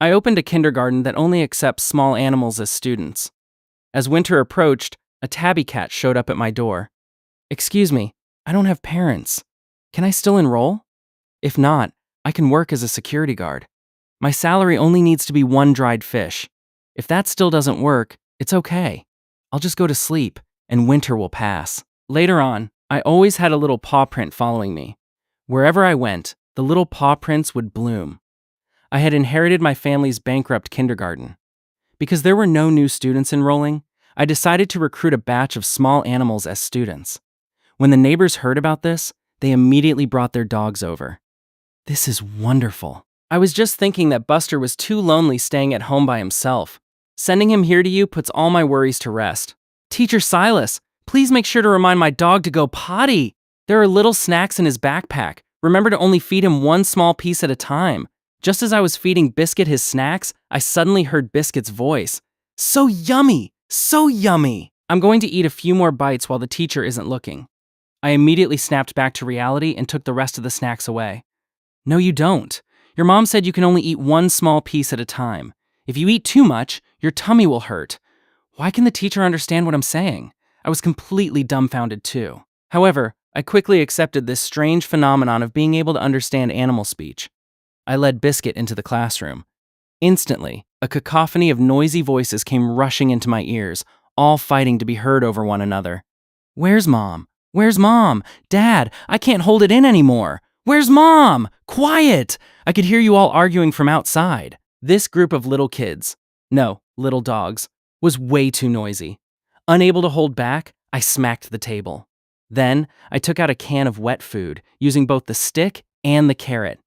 I opened a kindergarten that only accepts small animals as students. As winter approached, a tabby cat showed up at my door. "Excuse me, I don't have parents. Can I still enroll? If not, I can work as a security guard. My salary only needs to be one dried fish. If that still doesn't work, it's okay. I'll just go to sleep, and winter will pass." Later on, I always had a little paw print following me. Wherever I went, the little paw prints would bloom. I had inherited my family's bankrupt kindergarten. Because there were no new students enrolling, I decided to recruit a batch of small animals as students. When the neighbors heard about this, they immediately brought their dogs over. "This is wonderful. I was just thinking that Buster was too lonely staying at home by himself. Sending him here to you puts all my worries to rest. Teacher Silas, please make sure to remind my dog to go potty. There are little snacks in his backpack. Remember to only feed him one small piece at a time." Just as I was feeding Biscuit his snacks, I suddenly heard Biscuit's voice. "So yummy! So yummy!" "I'm going to eat a few more bites while the teacher isn't looking." I immediately snapped back to reality and took the rest of the snacks away. "No, you don't. Your mom said you can only eat one small piece at a time. If you eat too much, your tummy will hurt." Why can the teacher understand what I'm saying? I was completely dumbfounded too. However, I quickly accepted this strange phenomenon of being able to understand animal speech. I led Biscuit into the classroom. Instantly, a cacophony of noisy voices came rushing into my ears, all fighting to be heard over one another. "Where's Mom? Where's Mom? Dad, I can't hold it in anymore. Where's Mom? Quiet!" I could hear you all arguing from outside. This group of little kids, no, little dogs, was way too noisy. Unable to hold back, I smacked the table. Then, I took out a can of wet food, using both the stick and the carrot.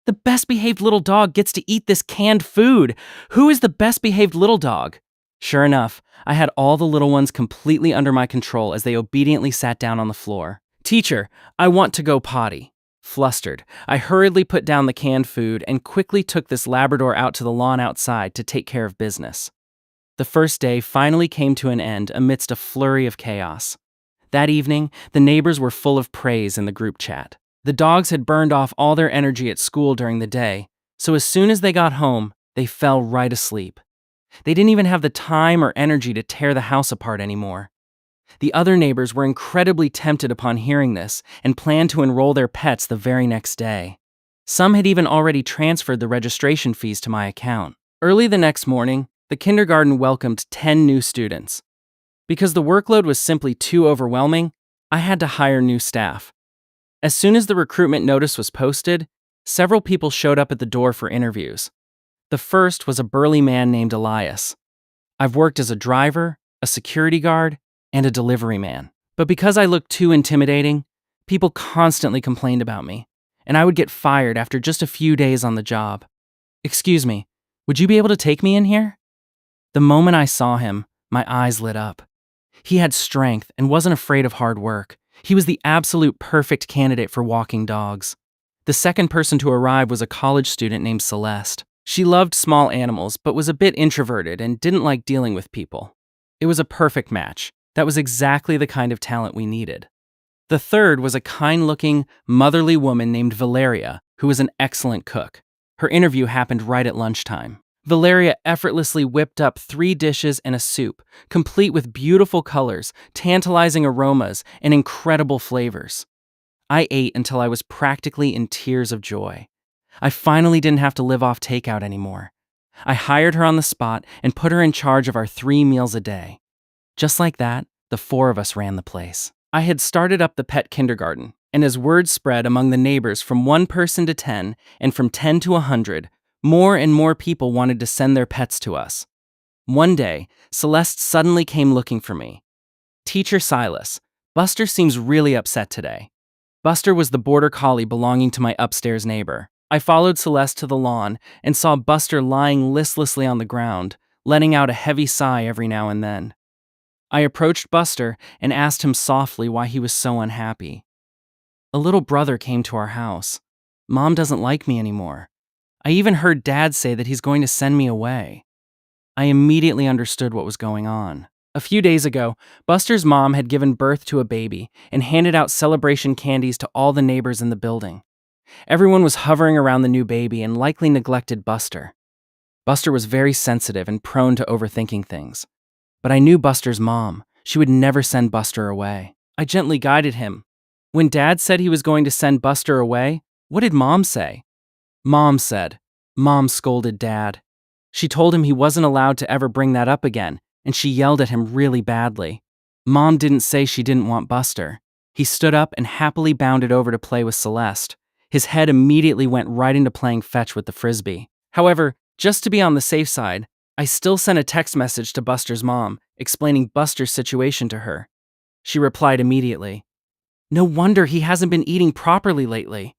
"The best-behaved little dog gets to eat this canned food. Who is the best-behaved little dog?" Sure enough, I had all the little ones completely under my control as they obediently sat down on the floor. "Teacher, I want to go potty." Flustered, I hurriedly put down the canned food and quickly took this Labrador out to the lawn outside to take care of business. The first day finally came to an end amidst a flurry of chaos. That evening, the neighbors were full of praise in the group chat. The dogs had burned off all their energy at school during the day, so as soon as they got home, they fell right asleep. They didn't even have the time or energy to tear the house apart anymore. The other neighbors were incredibly tempted upon hearing this and planned to enroll their pets the very next day. Some had even already transferred the registration fees to my account. Early the next morning, the kindergarten welcomed 10 new students. Because the workload was simply too overwhelming, I had to hire new staff. As soon as the recruitment notice was posted, several people showed up at the door for interviews. The first was a burly man named Elias. I've worked as a driver, a security guard, and a delivery man. But because I looked too intimidating, people constantly complained about me, and I would get fired after just a few days on the job. "Excuse me, would you be able to take me in here?" The moment I saw him, my eyes lit up. He had strength and wasn't afraid of hard work. He was the absolute perfect candidate for walking dogs. The second person to arrive was a college student named Celeste. She loved small animals, but was a bit introverted and didn't like dealing with people. It was a perfect match. That was exactly the kind of talent we needed. The third was a kind-looking, motherly woman named Valeria, who was an excellent cook. Her interview happened right at lunchtime. Valeria effortlessly whipped up 3 dishes and a soup, complete with beautiful colors, tantalizing aromas, and incredible flavors. I ate until I was practically in tears of joy. I finally didn't have to live off takeout anymore. I hired her on the spot and put her in charge of our 3 meals a day. Just like that, the 4 of us ran the place. I had started up the pet kindergarten, and as word spread among the neighbors from 1 person to 10, and from 10 to 100, more and more people wanted to send their pets to us. One day, Celeste suddenly came looking for me. "Teacher Silas, Buster seems really upset today." Buster was the border collie belonging to my upstairs neighbor. I followed Celeste to the lawn and saw Buster lying listlessly on the ground, letting out a heavy sigh every now and then. I approached Buster and asked him softly why he was so unhappy. "A little brother came to our house. Mom doesn't like me anymore. I even heard Dad say that he's going to send me away." I immediately understood what was going on. A few days ago, Buster's mom had given birth to a baby and handed out celebration candies to all the neighbors in the building. Everyone was hovering around the new baby and likely neglected Buster. Buster was very sensitive and prone to overthinking things. But I knew Buster's mom. She would never send Buster away. I gently guided him. When Dad said he was going to send Buster away, what did Mom say? Mom said. Mom scolded Dad. She told him he wasn't allowed to ever bring that up again, and she yelled at him really badly. Mom didn't say she didn't want Buster. He stood up and happily bounded over to play with Celeste. His head immediately went right into playing fetch with the frisbee. However, just to be on the safe side, I still sent a text message to Buster's mom, explaining Buster's situation to her. She replied immediately. No wonder he hasn't been eating properly lately.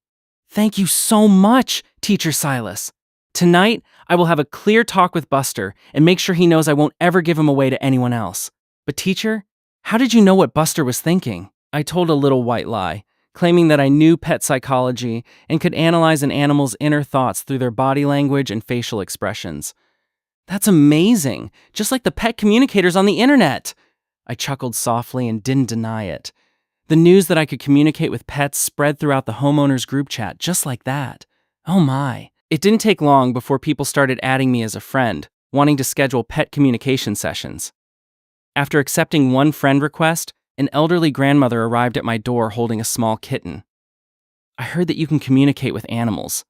Thank you so much, Teacher Silas. Tonight, I will have a clear talk with Buster and make sure he knows I won't ever give him away to anyone else. But teacher, how did you know what Buster was thinking? I told a little white lie, claiming that I knew pet psychology and could analyze an animal's inner thoughts through their body language and facial expressions. That's amazing, just like the pet communicators on the internet. I chuckled softly and didn't deny it. The news that I could communicate with pets spread throughout the homeowners group chat just like that. Oh my. It didn't take long before people started adding me as a friend, wanting to schedule pet communication sessions. After accepting one friend request, an elderly grandmother arrived at my door holding a small kitten. I heard that you can communicate with animals.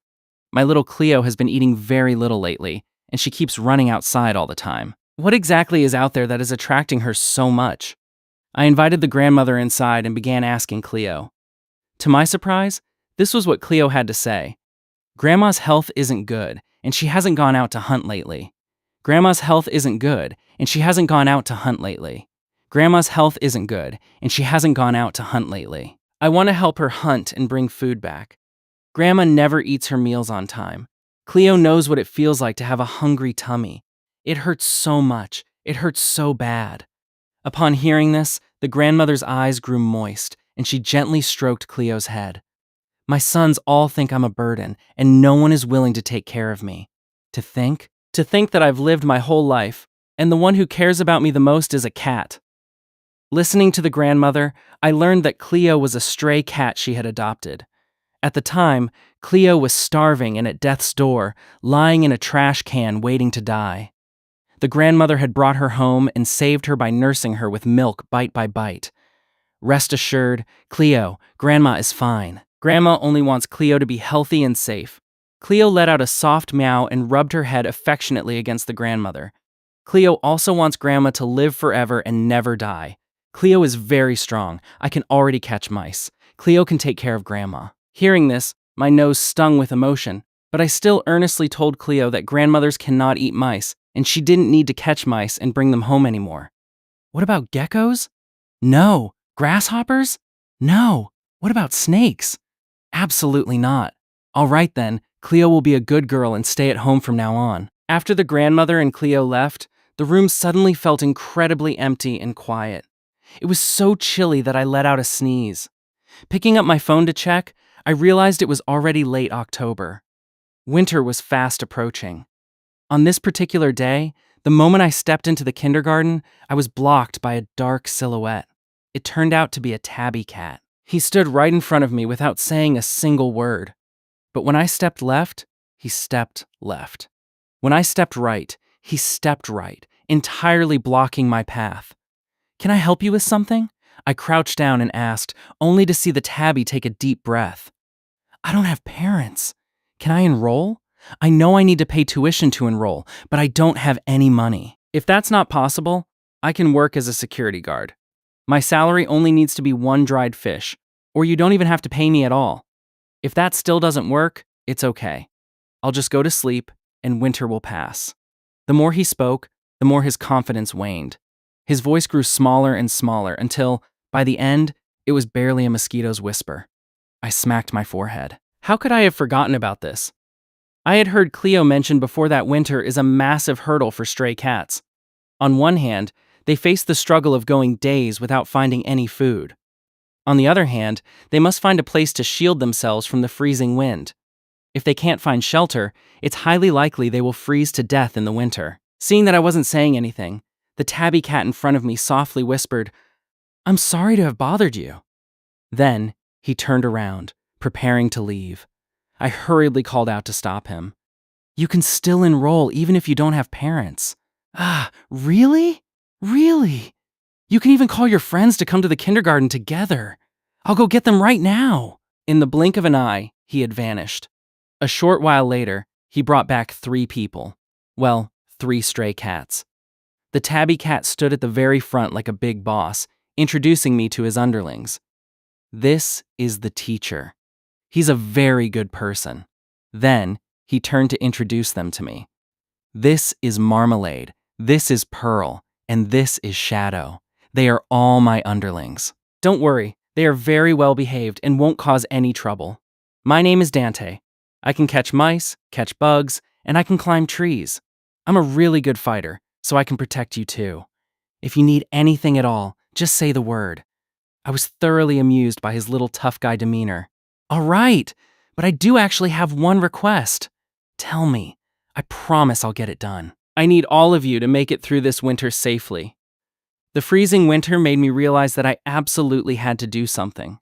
My little Cleo has been eating very little lately, and she keeps running outside all the time. What exactly is out there that is attracting her so much? I invited the grandmother inside and began asking Cleo. To my surprise, this was what Cleo had to say. Grandma's health isn't good, and she hasn't gone out to hunt lately. Grandma's health isn't good, and she hasn't gone out to hunt lately. Grandma's health isn't good, and she hasn't gone out to hunt lately. I want to help her hunt and bring food back. Grandma never eats her meals on time. Cleo knows what it feels like to have a hungry tummy. It hurts so much. It hurts so bad. Upon hearing this, the grandmother's eyes grew moist, and she gently stroked Cleo's head. My sons all think I'm a burden, and no one is willing to take care of me. To think that I've lived my whole life, and the one who cares about me the most is a cat. Listening to the grandmother, I learned that Cleo was a stray cat she had adopted. At the time, Cleo was starving and at death's door, lying in a trash can waiting to die. The grandmother had brought her home and saved her by nursing her with milk bite by bite. Rest assured, Cleo, Grandma is fine. Grandma only wants Cleo to be healthy and safe. Cleo let out a soft meow and rubbed her head affectionately against the grandmother. Cleo also wants Grandma to live forever and never die. Cleo is very strong. I can already catch mice. Cleo can take care of Grandma. Hearing this, my nose stung with emotion, but I still earnestly told Cleo that grandmothers cannot eat mice, and she didn't need to catch mice and bring them home anymore. What about geckos? No. Grasshoppers? No. What about snakes? Absolutely not. All right then, Cleo will be a good girl and stay at home from now on. After the grandmother and Cleo left, the room suddenly felt incredibly empty and quiet. It was so chilly that I let out a sneeze. Picking up my phone to check, I realized it was already late October. Winter was fast approaching. On this particular day, the moment I stepped into the kindergarten, I was blocked by a dark silhouette. It turned out to be a tabby cat. He stood right in front of me without saying a single word. But when I stepped left, he stepped left. When I stepped right, he stepped right, entirely blocking my path. Can I help you with something? I crouched down and asked, only to see the tabby take a deep breath. I don't have parents. Can I enroll? I know I need to pay tuition to enroll, but I don't have any money. If that's not possible, I can work as a security guard. My salary only needs to be one dried fish, or you don't even have to pay me at all. If that still doesn't work, it's okay. I'll just go to sleep, and winter will pass. The more he spoke, the more his confidence waned. His voice grew smaller and smaller until, by the end, it was barely a mosquito's whisper. I smacked my forehead. How could I have forgotten about this? I had heard Cleo mention before that winter is a massive hurdle for stray cats. On one hand, they face the struggle of going days without finding any food. On the other hand, they must find a place to shield themselves from the freezing wind. If they can't find shelter, it's highly likely they will freeze to death in the winter. Seeing that I wasn't saying anything, the tabby cat in front of me softly whispered, "I'm sorry to have bothered you." Then, he turned around, preparing to leave. I hurriedly called out to stop him. You can still enroll even if you don't have parents. Ah, really? Really? You can even call your friends to come to the kindergarten together. I'll go get them right now. In the blink of an eye, he had vanished. A short while later, he brought back 3 people. Well, 3 stray cats. The tabby cat stood at the very front like a big boss, introducing me to his underlings. This is the teacher. He's a very good person. Then, he turned to introduce them to me. This is Marmalade, this is Pearl, and this is Shadow. They are all my underlings. Don't worry, they are very well behaved and won't cause any trouble. My name is Dante. I can catch mice, catch bugs, and I can climb trees. I'm a really good fighter, so I can protect you too. If you need anything at all, just say the word. I was thoroughly amused by his little tough guy demeanor. All right, but I do actually have one request. Tell me. I promise I'll get it done. I need all of you to make it through this winter safely. The freezing winter made me realize that I absolutely had to do something.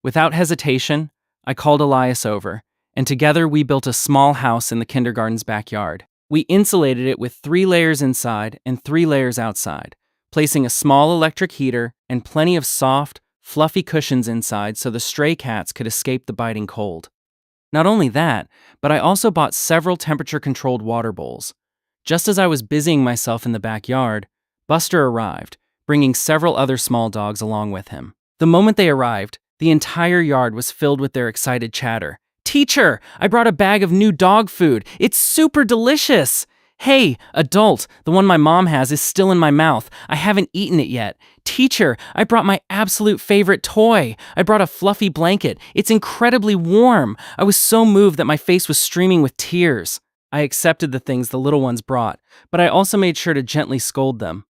Without hesitation, I called Elias over, and together we built a small house in the kindergarten's backyard. We insulated it with 3 layers inside and 3 layers outside, placing a small electric heater and plenty of soft, fluffy cushions inside so the stray cats could escape the biting cold. Not only that, but I also bought several temperature-controlled water bowls. Just as I was busying myself in the backyard, Buster arrived, bringing several other small dogs along with him. The moment they arrived, the entire yard was filled with their excited chatter. Teacher, I brought a bag of new dog food. It's super delicious. Hey, adult, the one my mom has is still in my mouth. I haven't eaten it yet. Teacher, I brought my absolute favorite toy. I brought a fluffy blanket. It's incredibly warm. I was so moved that my face was streaming with tears. I accepted the things the little ones brought, but I also made sure to gently scold them.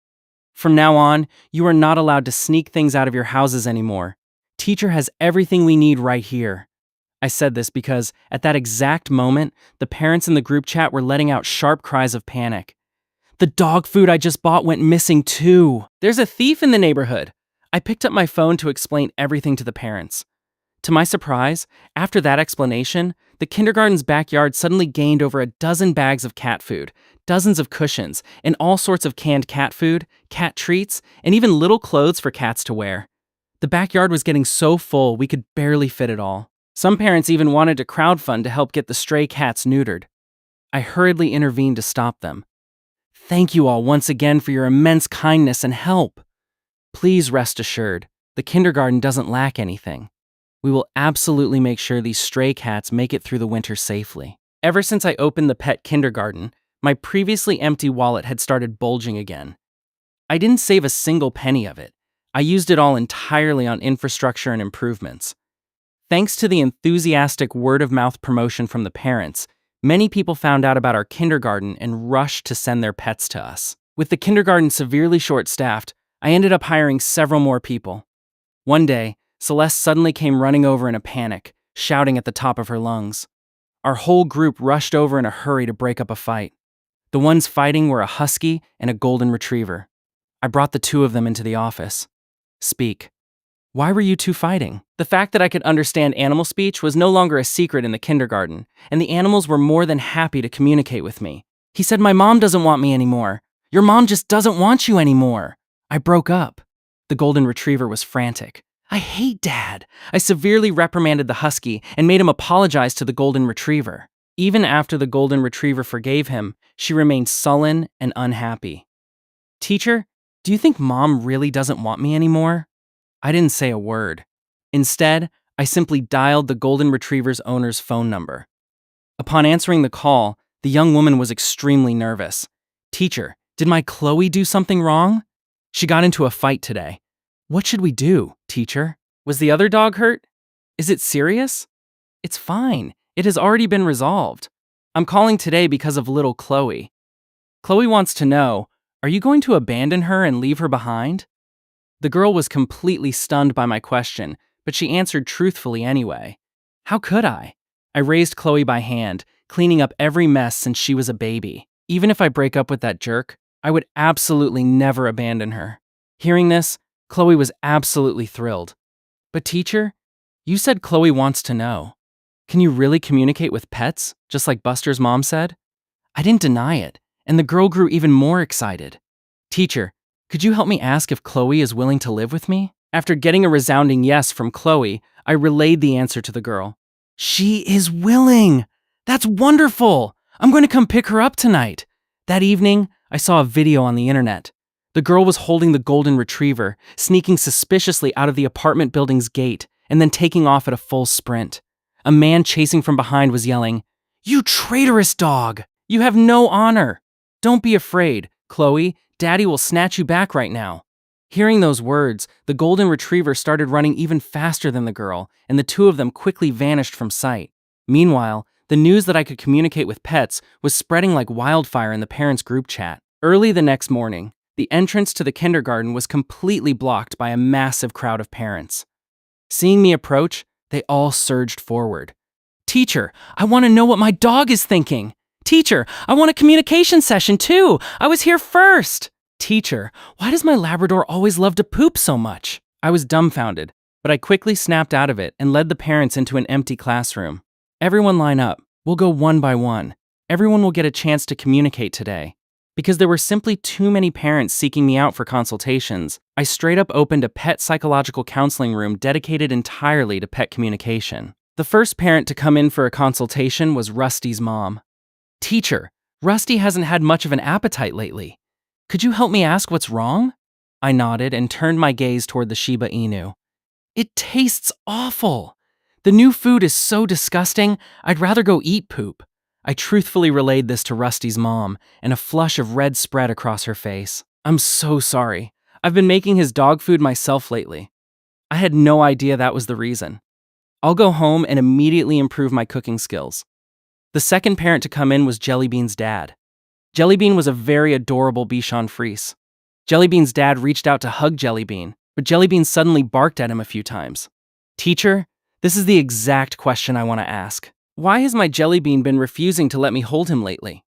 From now on, you are not allowed to sneak things out of your houses anymore. Teacher has everything we need right here. I said this because, at that exact moment, the parents in the group chat were letting out sharp cries of panic. The dog food I just bought went missing too. There's a thief in the neighborhood. I picked up my phone to explain everything to the parents. To my surprise, after that explanation, the kindergarten's backyard suddenly gained over a dozen bags of cat food, dozens of cushions, and all sorts of canned cat food, cat treats, and even little clothes for cats to wear. The backyard was getting so full we could barely fit it all. Some parents even wanted to crowdfund to help get the stray cats neutered. I hurriedly intervened to stop them. Thank you all once again for your immense kindness and help. Please rest assured, the kindergarten doesn't lack anything. We will absolutely make sure these stray cats make it through the winter safely. Ever since I opened the pet kindergarten, my previously empty wallet had started bulging again. I didn't save a single penny of it. I used it all entirely on infrastructure and improvements. Thanks to the enthusiastic word-of-mouth promotion from the parents, many people found out about our kindergarten and rushed to send their pets to us. With the kindergarten severely short-staffed, I ended up hiring several more people. One day, Celeste suddenly came running over in a panic, shouting at the top of her lungs. Our whole group rushed over in a hurry to break up a fight. The ones fighting were a husky and a golden retriever. I brought the 2 of them into the office. Speak. Why were you 2 fighting? The fact that I could understand animal speech was no longer a secret in the kindergarten, and the animals were more than happy to communicate with me. He said, my mom doesn't want me anymore. Your mom just doesn't want you anymore. I broke up. The golden retriever was frantic. I hate Dad. I severely reprimanded the husky and made him apologize to the golden retriever. Even after the golden retriever forgave him, she remained sullen and unhappy. Teacher, do you think Mom really doesn't want me anymore? I didn't say a word. Instead, I simply dialed the golden retriever's owner's phone number. Upon answering the call, the young woman was extremely nervous. Teacher, did my Chloe do something wrong? She got into a fight today. What should we do, teacher? Was the other dog hurt? Is it serious? It's fine. It has already been resolved. I'm calling today because of little Chloe. Chloe wants to know, are you going to abandon her and leave her behind? The girl was completely stunned by my question, but she answered truthfully anyway. How could I? I raised Chloe by hand, cleaning up every mess since she was a baby. Even if I break up with that jerk, I would absolutely never abandon her. Hearing this, Chloe was absolutely thrilled. But teacher, you said Chloe wants to know. Can you really communicate with pets, just like Buster's mom said? I didn't deny it, and the girl grew even more excited. Teacher, could you help me ask if Chloe is willing to live with me? After getting a resounding yes from Chloe, I relayed the answer to the girl. She is willing! That's wonderful! I'm going to come pick her up tonight. That evening, I saw a video on the internet. The girl was holding the golden retriever, sneaking suspiciously out of the apartment building's gate, and then taking off at a full sprint. A man chasing from behind was yelling, "You traitorous dog! You have no honor! Don't be afraid, Chloe. Daddy will snatch you back right now." Hearing those words, the golden retriever started running even faster than the girl, and the two of them quickly vanished from sight. Meanwhile, the news that I could communicate with pets was spreading like wildfire in the parents' group chat. Early the next morning, the entrance to the kindergarten was completely blocked by a massive crowd of parents. Seeing me approach, they all surged forward. Teacher, I want to know what my dog is thinking. Teacher, I want a communication session too. I was here first. Teacher, why does my Labrador always love to poop so much? I was dumbfounded, but I quickly snapped out of it and led the parents into an empty classroom. Everyone line up. We'll go one by one. Everyone will get a chance to communicate today. Because there were simply too many parents seeking me out for consultations, I straight up opened a pet psychological counseling room dedicated entirely to pet communication. The first parent to come in for a consultation was Rusty's mom. Teacher, Rusty hasn't had much of an appetite lately. Could you help me ask what's wrong? I nodded and turned my gaze toward the Shiba Inu. It tastes awful. The new food is so disgusting, I'd rather go eat poop. I truthfully relayed this to Rusty's mom, and a flush of red spread across her face. I'm so sorry. I've been making his dog food myself lately. I had no idea that was the reason. I'll go home and immediately improve my cooking skills. The second parent to come in was Jellybean's dad. Jellybean was a very adorable Bichon Frise. Jellybean's dad reached out to hug Jellybean, but Jellybean suddenly barked at him a few times. Teacher, this is the exact question I want to ask. Why has my Jellybean been refusing to let me hold him lately?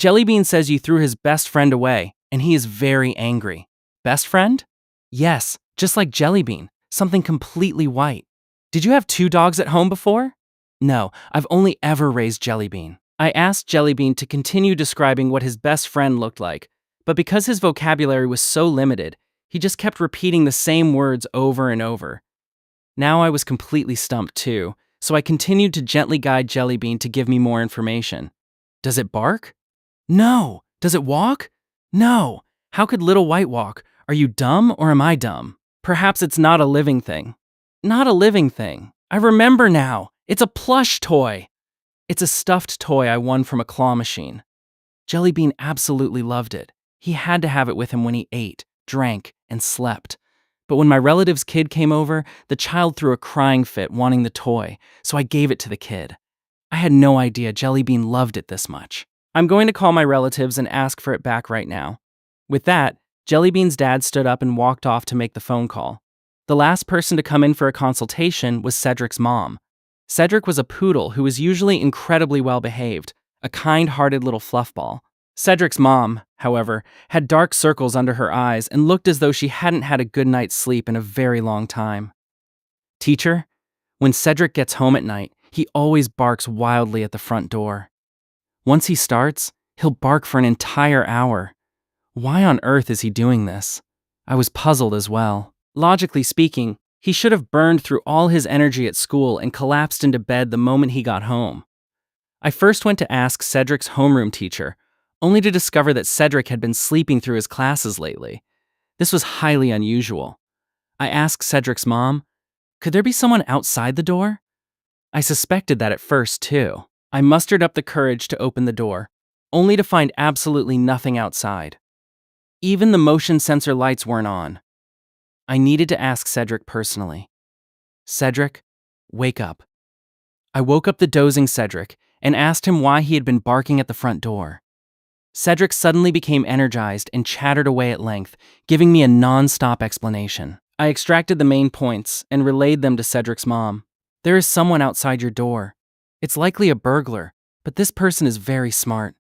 Jellybean says you threw his best friend away, and he is very angry. Best friend? Yes, just like Jellybean, something completely white. Did you have 2 dogs at home before? No, I've only ever raised Jellybean. I asked Jellybean to continue describing what his best friend looked like, but because his vocabulary was so limited, he just kept repeating the same words over and over. Now I was completely stumped too, so I continued to gently guide Jellybean to give me more information. Does it bark? No. Does it walk? No. How could Little White walk? Are you dumb or am I dumb? Perhaps it's not a living thing. Not a living thing. I remember now. It's a plush toy. It's a stuffed toy I won from a claw machine. Jellybean absolutely loved it. He had to have it with him when he ate, drank, and slept. But when my relative's kid came over, the child threw a crying fit wanting the toy, so I gave it to the kid. I had no idea Jellybean loved it this much. I'm going to call my relatives and ask for it back right now. With that, Jellybean's dad stood up and walked off to make the phone call. The last person to come in for a consultation was Cedric's mom. Cedric was a poodle who was usually incredibly well-behaved, a kind-hearted little fluffball. Cedric's mom, however, had dark circles under her eyes and looked as though she hadn't had a good night's sleep in a very long time. Teacher, when Cedric gets home at night, he always barks wildly at the front door. Once he starts, he'll bark for an entire hour. Why on earth is he doing this? I was puzzled as well. Logically speaking, he should have burned through all his energy at school and collapsed into bed the moment he got home. I first went to ask Cedric's homeroom teacher, only to discover that Cedric had been sleeping through his classes lately. This was highly unusual. I asked Cedric's mom, could there be someone outside the door? I suspected that at first, too. I mustered up the courage to open the door, only to find absolutely nothing outside. Even the motion sensor lights weren't on. I needed to ask Cedric personally. Cedric, wake up. I woke up the dozing Cedric and asked him why he had been barking at the front door. Cedric suddenly became energized and chattered away at length, giving me a non-stop explanation. I extracted the main points and relayed them to Cedric's mom. There is someone outside your door. It's likely a burglar, but this person is very smart.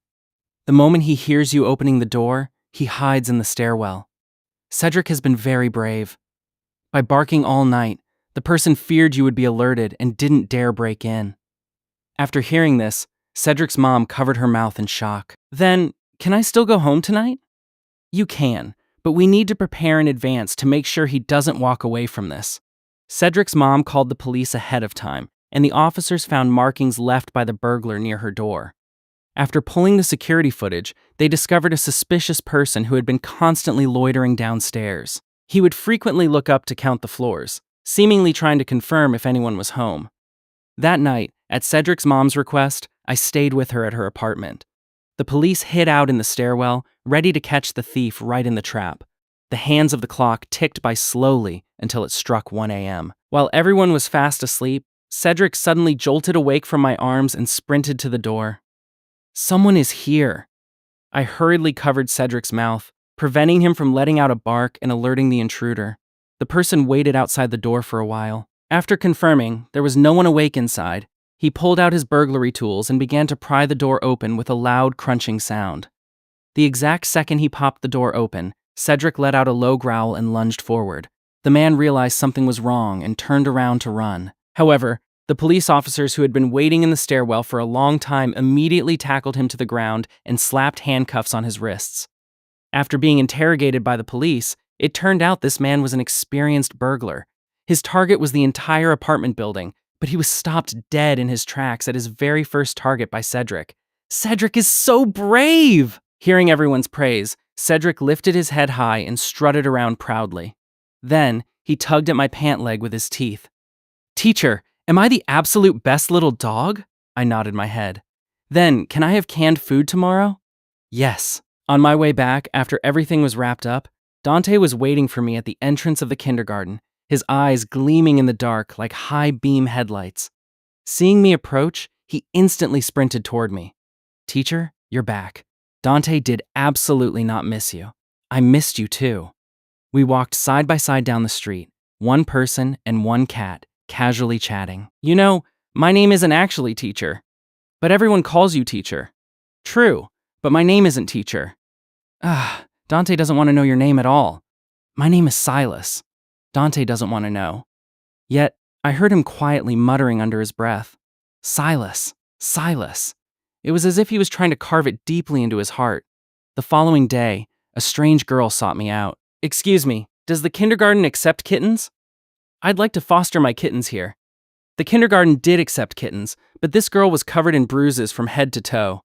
The moment he hears you opening the door, he hides in the stairwell. Cedric has been very brave. By barking all night, the person feared you would be alerted and didn't dare break in. After hearing this, Cedric's mom covered her mouth in shock. Then, can I still go home tonight? You can, but we need to prepare in advance to make sure he doesn't walk away from this. Cedric's mom called the police ahead of time, and the officers found markings left by the burglar near her door. After pulling the security footage, they discovered a suspicious person who had been constantly loitering downstairs. He would frequently look up to count the floors, seemingly trying to confirm if anyone was home. That night, at Cedric's mom's request, I stayed with her at her apartment. The police hid out in the stairwell, ready to catch the thief right in the trap. The hands of the clock ticked by slowly until it struck 1 a.m. While everyone was fast asleep, Cedric suddenly jolted awake from my arms and sprinted to the door. Someone is here. I hurriedly covered Cedric's mouth, preventing him from letting out a bark and alerting the intruder. The person waited outside the door for a while. After confirming there was no one awake inside, he pulled out his burglary tools and began to pry the door open with a loud crunching sound. The exact second he popped the door open, Cedric let out a low growl and lunged forward. The man realized something was wrong and turned around to run. However, the police officers who had been waiting in the stairwell for a long time immediately tackled him to the ground and slapped handcuffs on his wrists. After being interrogated by the police, it turned out this man was an experienced burglar. His target was the entire apartment building, but he was stopped dead in his tracks at his very first target by Cedric. Cedric is so brave! Hearing everyone's praise, Cedric lifted his head high and strutted around proudly. Then, he tugged at my pant leg with his teeth. Teacher, am I the absolute best little dog? I nodded my head. Then, can I have canned food tomorrow? Yes. On my way back, after everything was wrapped up, Dante was waiting for me at the entrance of the kindergarten, his eyes gleaming in the dark like high-beam headlights. Seeing me approach, he instantly sprinted toward me. Teacher, you're back. Dante did absolutely not miss you. I missed you too. We walked side by side down the street, one person and one cat, casually chatting. You know, my name isn't actually Teacher, but everyone calls you Teacher. True, but my name isn't Teacher. Dante doesn't want to know your name at all. My name is Silas. Dante doesn't want to know. Yet, I heard him quietly muttering under his breath. Silas, Silas. It was as if he was trying to carve it deeply into his heart. The following day, a strange girl sought me out. Excuse me, does the kindergarten accept kittens? I'd like to foster my kittens here. The kindergarten did accept kittens, but this girl was covered in bruises from head to toe.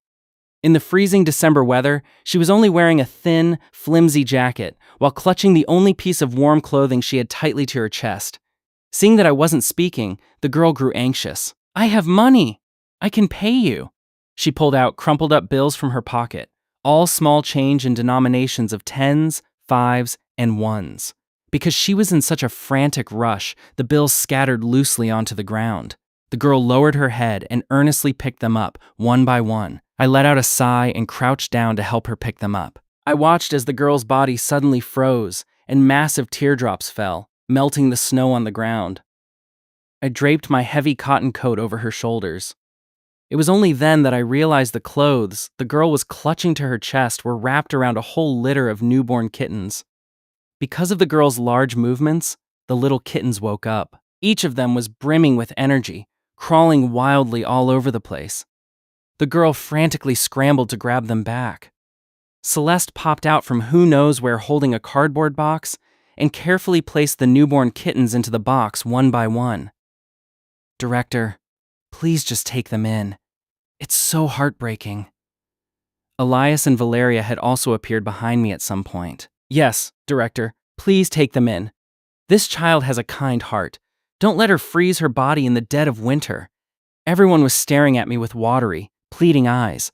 In the freezing December weather, she was only wearing a thin, flimsy jacket, while clutching the only piece of warm clothing she had tightly to her chest. Seeing that I wasn't speaking, the girl grew anxious. I have money. I can pay you. She pulled out crumpled up bills from her pocket, all small change in denominations of 10s, 5s, and 1s. Because she was in such a frantic rush, the bills scattered loosely onto the ground. The girl lowered her head and earnestly picked them up, one by one. I let out a sigh and crouched down to help her pick them up. I watched as the girl's body suddenly froze and massive teardrops fell, melting the snow on the ground. I draped my heavy cotton coat over her shoulders. It was only then that I realized the clothes the girl was clutching to her chest were wrapped around a whole litter of newborn kittens. Because of the girl's large movements, the little kittens woke up. Each of them was brimming with energy, crawling wildly all over the place. The girl frantically scrambled to grab them back. Celeste popped out from who knows where holding a cardboard box and carefully placed the newborn kittens into the box one by one. Director, please just take them in. It's so heartbreaking. Elias and Valeria had also appeared behind me at some point. Yes, Director, please take them in. This child has a kind heart. Don't let her freeze her body in the dead of winter. Everyone was staring at me with watery, pleading eyes.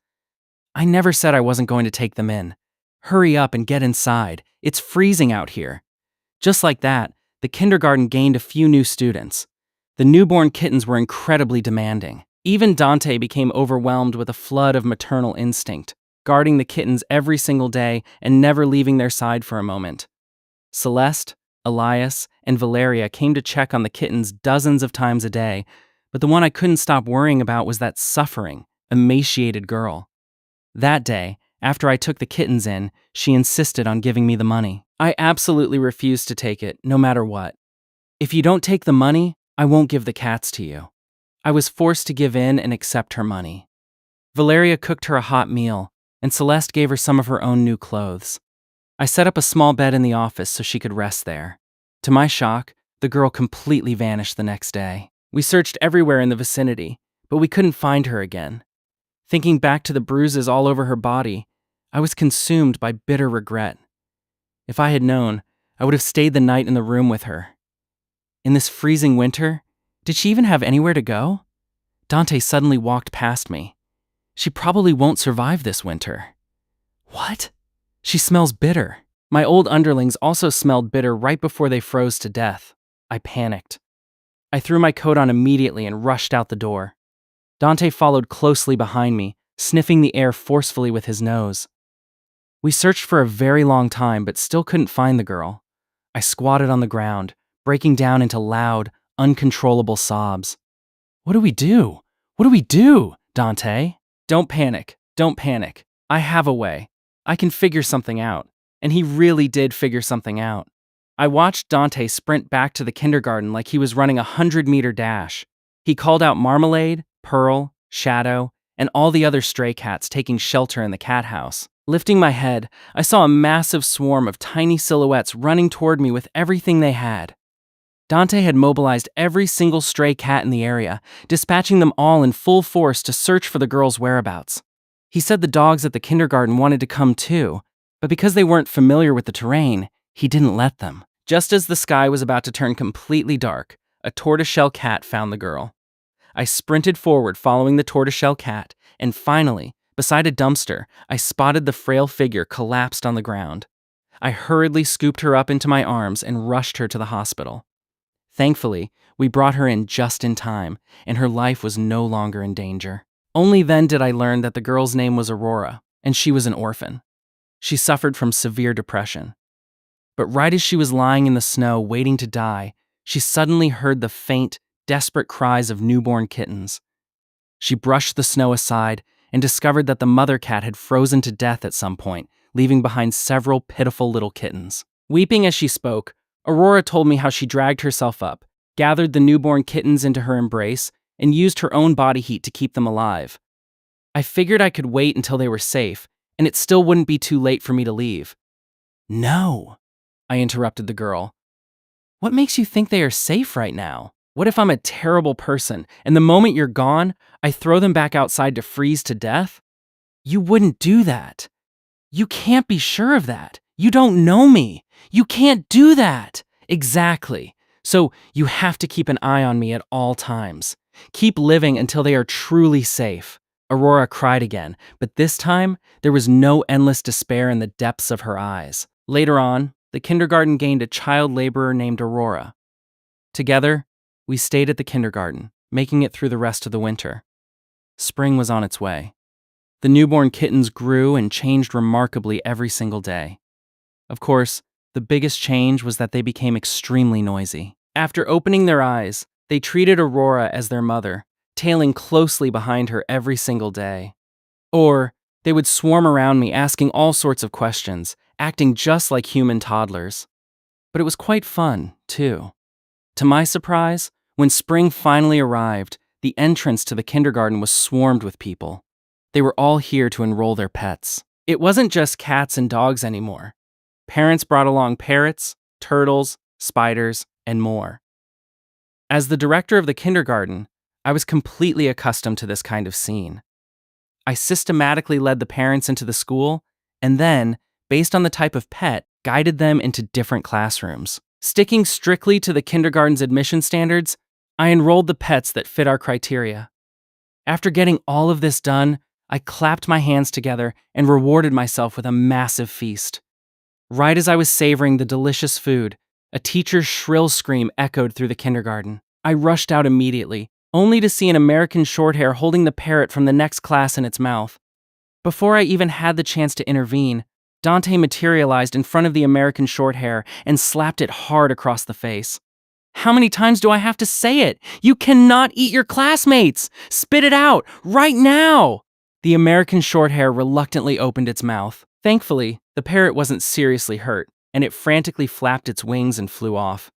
I never said I wasn't going to take them in. Hurry up and get inside. It's freezing out here. Just like that, the kindergarten gained a few new students. The newborn kittens were incredibly demanding. Even Dante became overwhelmed with a flood of maternal instinct, guarding the kittens every single day and never leaving their side for a moment. Celeste, Elias, and Valeria came to check on the kittens dozens of times a day, but the one I couldn't stop worrying about was that suffering, emaciated girl. That day, after I took the kittens in, she insisted on giving me the money. I absolutely refused to take it, no matter what. If you don't take the money, I won't give the cats to you. I was forced to give in and accept her money. Valeria cooked her a hot meal, and Celeste gave her some of her own new clothes. I set up a small bed in the office so she could rest there. To my shock, the girl completely vanished the next day. We searched everywhere in the vicinity, but we couldn't find her again. Thinking back to the bruises all over her body, I was consumed by bitter regret. If I had known, I would have stayed the night in the room with her. In this freezing winter, did she even have anywhere to go? Dante suddenly walked past me. She probably won't survive this winter. What? She smells bitter. My old underlings also smelled bitter right before they froze to death. I panicked. I threw my coat on immediately and rushed out the door. Dante followed closely behind me, sniffing the air forcefully with his nose. We searched for a very long time but still couldn't find the girl. I squatted on the ground, breaking down into loud, uncontrollable sobs. What do we do? What do we do, Dante? Don't panic. Don't panic. I have a way. I can figure something out. And he really did figure something out. I watched Dante sprint back to the kindergarten like he was running a 100-meter dash. He called out Marmalade, Pearl, Shadow, and all the other stray cats taking shelter in the cat house. Lifting my head, I saw a massive swarm of tiny silhouettes running toward me with everything they had. Dante had mobilized every single stray cat in the area, dispatching them all in full force to search for the girl's whereabouts. He said the dogs at the kindergarten wanted to come too, but because they weren't familiar with the terrain, he didn't let them. Just as the sky was about to turn completely dark, a tortoiseshell cat found the girl. I sprinted forward following the tortoiseshell cat, and finally, beside a dumpster, I spotted the frail figure collapsed on the ground. I hurriedly scooped her up into my arms and rushed her to the hospital. Thankfully, we brought her in just in time, and her life was no longer in danger. Only then did I learn that the girl's name was Aurora, and she was an orphan. She suffered from severe depression. But right as she was lying in the snow waiting to die, she suddenly heard the faint, desperate cries of newborn kittens. She brushed the snow aside and discovered that the mother cat had frozen to death at some point, leaving behind several pitiful little kittens. Weeping as she spoke, Aurora told me how she dragged herself up, gathered the newborn kittens into her embrace, and used her own body heat to keep them alive. I figured I could wait until they were safe, and it still wouldn't be too late for me to leave. No, I interrupted the girl. What makes you think they are safe right now? What if I'm a terrible person, and the moment you're gone, I throw them back outside to freeze to death? You wouldn't do that. You can't be sure of that. You don't know me. You can't do that. Exactly. So you have to keep an eye on me at all times. Keep living until they are truly safe. Aurora cried again, but this time, there was no endless despair in the depths of her eyes. Later on, the kindergarten gained a child laborer named Aurora. Together, we stayed at the kindergarten, making it through the rest of the winter. Spring was on its way. The newborn kittens grew and changed remarkably every single day. Of course, the biggest change was that they became extremely noisy. After opening their eyes, they treated Aurora as their mother, tailing closely behind her every single day. Or, they would swarm around me asking all sorts of questions, acting just like human toddlers. But it was quite fun, too. To my surprise, when spring finally arrived, the entrance to the kindergarten was swarmed with people. They were all here to enroll their pets. It wasn't just cats and dogs anymore. Parents brought along parrots, turtles, spiders, and more. As the director of the kindergarten, I was completely accustomed to this kind of scene. I systematically led the parents into the school, and then, based on the type of pet, guided them into different classrooms. Sticking strictly to the kindergarten's admission standards, I enrolled the pets that fit our criteria. After getting all of this done, I clapped my hands together and rewarded myself with a massive feast. Right as I was savoring the delicious food, a teacher's shrill scream echoed through the kindergarten. I rushed out immediately, only to see an American Shorthair holding the parrot from the next class in its mouth. Before I even had the chance to intervene, Dante materialized in front of the American Shorthair and slapped it hard across the face. How many times do I have to say it? You cannot eat your classmates! Spit it out, right now! The American Shorthair reluctantly opened its mouth. Thankfully, the parrot wasn't seriously hurt, and it frantically flapped its wings and flew off.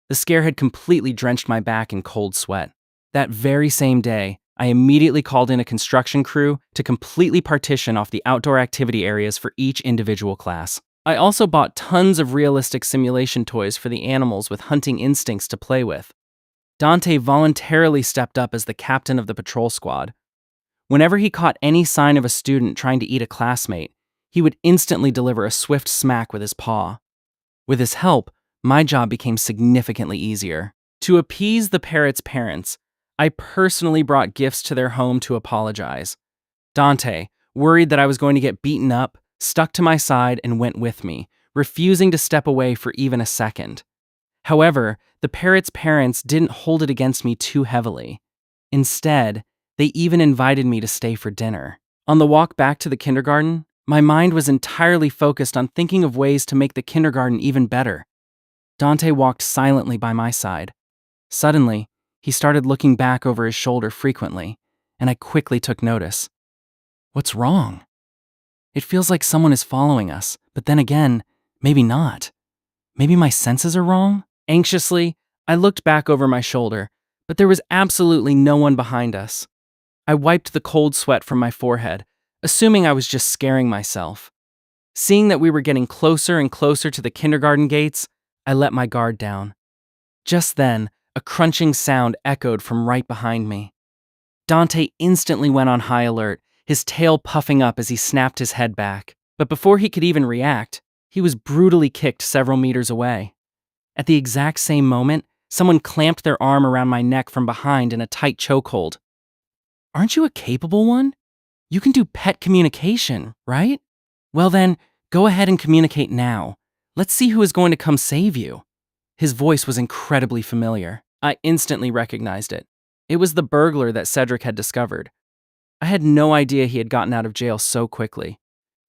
The scare had completely drenched my back in cold sweat. That very same day, I immediately called in a construction crew to completely partition off the outdoor activity areas for each individual class. I also bought tons of realistic simulation toys for the animals with hunting instincts to play with. Dante voluntarily stepped up as the captain of the patrol squad. Whenever he caught any sign of a student trying to eat a classmate, he would instantly deliver a swift smack with his paw. With his help, my job became significantly easier. To appease the parrot's parents, I personally brought gifts to their home to apologize. Dante, worried that I was going to get beaten up, stuck to my side and went with me, refusing to step away for even a second. However, the parrot's parents didn't hold it against me too heavily. Instead, they even invited me to stay for dinner. On the walk back to the kindergarten, my mind was entirely focused on thinking of ways to make the kindergarten even better. Dante walked silently by my side. Suddenly, he started looking back over his shoulder frequently, and I quickly took notice. What's wrong? It feels like someone is following us, but then again, maybe not. Maybe my senses are wrong? Anxiously, I looked back over my shoulder, but there was absolutely no one behind us. I wiped the cold sweat from my forehead, assuming I was just scaring myself. Seeing that we were getting closer and closer to the kindergarten gates, I let my guard down. Just then, a crunching sound echoed from right behind me. Dante instantly went on high alert, his tail puffing up as he snapped his head back. But before he could even react, he was brutally kicked several meters away. At the exact same moment, someone clamped their arm around my neck from behind in a tight chokehold. Aren't you a capable one? You can do pet communication, right? Well then, go ahead and communicate now. Let's see who is going to come save you. His voice was incredibly familiar. I instantly recognized it. It was the burglar that Cedric had discovered. I had no idea he had gotten out of jail so quickly.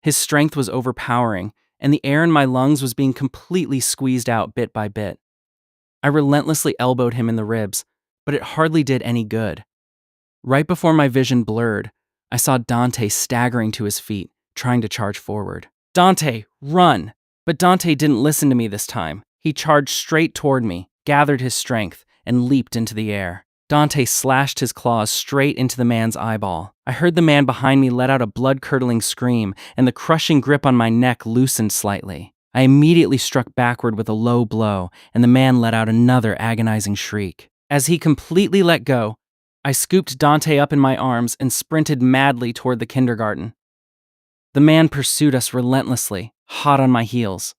His strength was overpowering, and the air in my lungs was being completely squeezed out bit by bit. I relentlessly elbowed him in the ribs, but it hardly did any good. Right before my vision blurred, I saw Dante staggering to his feet, trying to charge forward. Dante, run! But Dante didn't listen to me this time. He charged straight toward me, gathered his strength, and leaped into the air. Dante slashed his claws straight into the man's eyeball. I heard the man behind me let out a blood-curdling scream, and the crushing grip on my neck loosened slightly. I immediately struck backward with a low blow, and the man let out another agonizing shriek. As he completely let go, I scooped Dante up in my arms and sprinted madly toward the kindergarten. The man pursued us relentlessly, hot on my heels.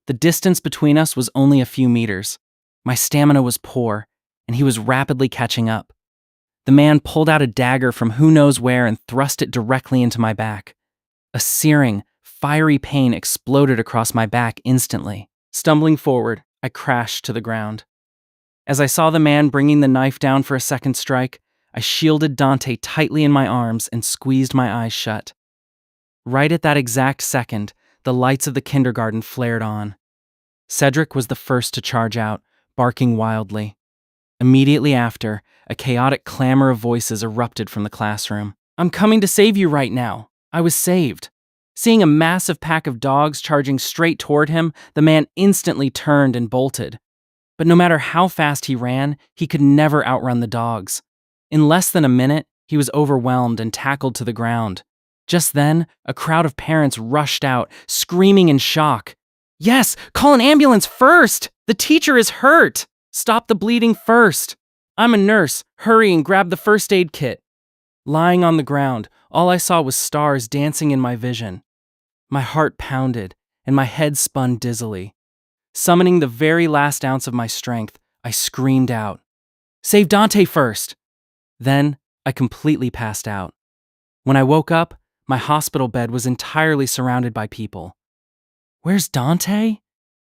The distance between us was only a few meters. My stamina was poor, and he was rapidly catching up. The man pulled out a dagger from who knows where and thrust it directly into my back. A searing, fiery pain exploded across my back instantly. Stumbling forward, I crashed to the ground. As I saw the man bringing the knife down for a second strike, I shielded Dante tightly in my arms and squeezed my eyes shut. Right at that exact second, the lights of the kindergarten flared on. Cedric was the first to charge out, barking wildly. Immediately after, a chaotic clamor of voices erupted from the classroom. I'm coming to save you right now. I was saved. Seeing a massive pack of dogs charging straight toward him, the man instantly turned and bolted. But no matter how fast he ran, he could never outrun the dogs. In less than a minute, he was overwhelmed and tackled to the ground. Just then, a crowd of parents rushed out, screaming in shock. Yes, call an ambulance first! The teacher is hurt! Stop the bleeding first! I'm a nurse. Hurry and grab the first aid kit. Lying on the ground, all I saw was stars dancing in my vision. My heart pounded, and my head spun dizzily. Summoning the very last ounce of my strength, I screamed out, "Save Dante first!" Then, I completely passed out. When I woke up, my hospital bed was entirely surrounded by people. Where's Dante?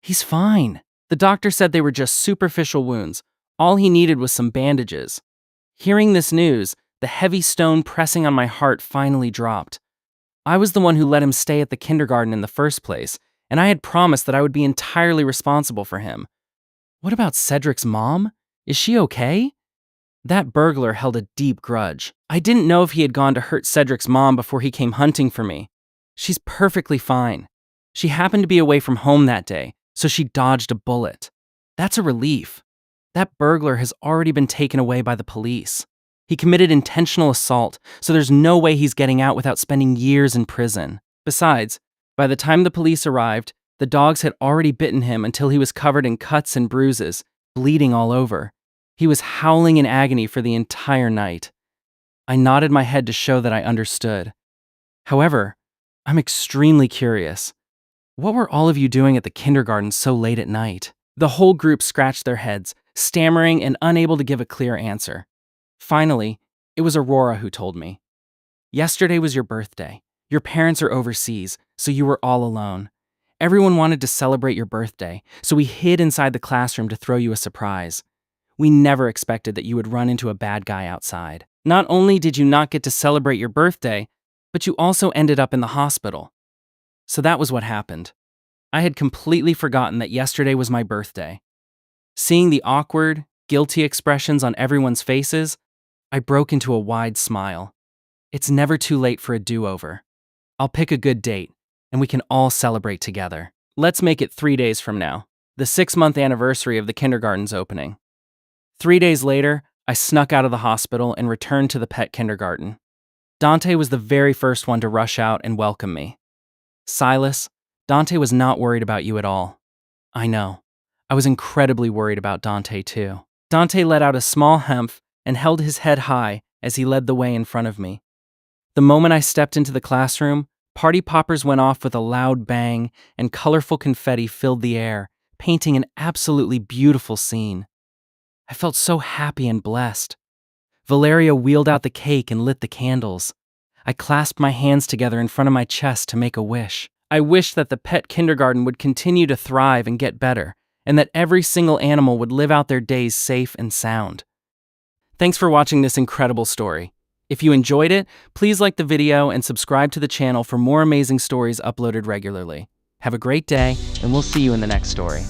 He's fine. The doctor said they were just superficial wounds. All he needed was some bandages. Hearing this news, the heavy stone pressing on my heart finally dropped. I was the one who let him stay at the kindergarten in the first place, and I had promised that I would be entirely responsible for him. What about Cedric's mom? Is she okay? That burglar held a deep grudge. I didn't know if he had gone to hurt Cedric's mom before he came hunting for me. She's perfectly fine. She happened to be away from home that day, so she dodged a bullet. That's a relief. That burglar has already been taken away by the police. He committed intentional assault, so there's no way he's getting out without spending years in prison. Besides, by the time the police arrived, the dogs had already bitten him until he was covered in cuts and bruises, bleeding all over. He was howling in agony for the entire night. I nodded my head to show that I understood. However, I'm extremely curious. What were all of you doing at the kindergarten so late at night? The whole group scratched their heads, stammering and unable to give a clear answer. Finally, it was Aurora who told me. Yesterday was your birthday. Your parents are overseas, so you were all alone. Everyone wanted to celebrate your birthday, so we hid inside the classroom to throw you a surprise. We never expected that you would run into a bad guy outside. Not only did you not get to celebrate your birthday, but you also ended up in the hospital. So that was what happened. I had completely forgotten that yesterday was my birthday. Seeing the awkward, guilty expressions on everyone's faces, I broke into a wide smile. It's never too late for a do-over. I'll pick a good date, and we can all celebrate together. Let's make it 3 days from now, the 6-month anniversary of the kindergarten's opening. 3 days later, I snuck out of the hospital and returned to the pet kindergarten. Dante was the very first one to rush out and welcome me. Silas, Dante was not worried about you at all. I know. I was incredibly worried about Dante too. Dante let out a small humph and held his head high as he led the way in front of me. The moment I stepped into the classroom, party poppers went off with a loud bang and colorful confetti filled the air, painting an absolutely beautiful scene. I felt so happy and blessed. Valeria wheeled out the cake and lit the candles. I clasped my hands together in front of my chest to make a wish. I wished that the pet kindergarten would continue to thrive and get better, and that every single animal would live out their days safe and sound. Thanks for watching this incredible story. If you enjoyed it, please like the video and subscribe to the channel for more amazing stories uploaded regularly. Have a great day, and we'll see you in the next story.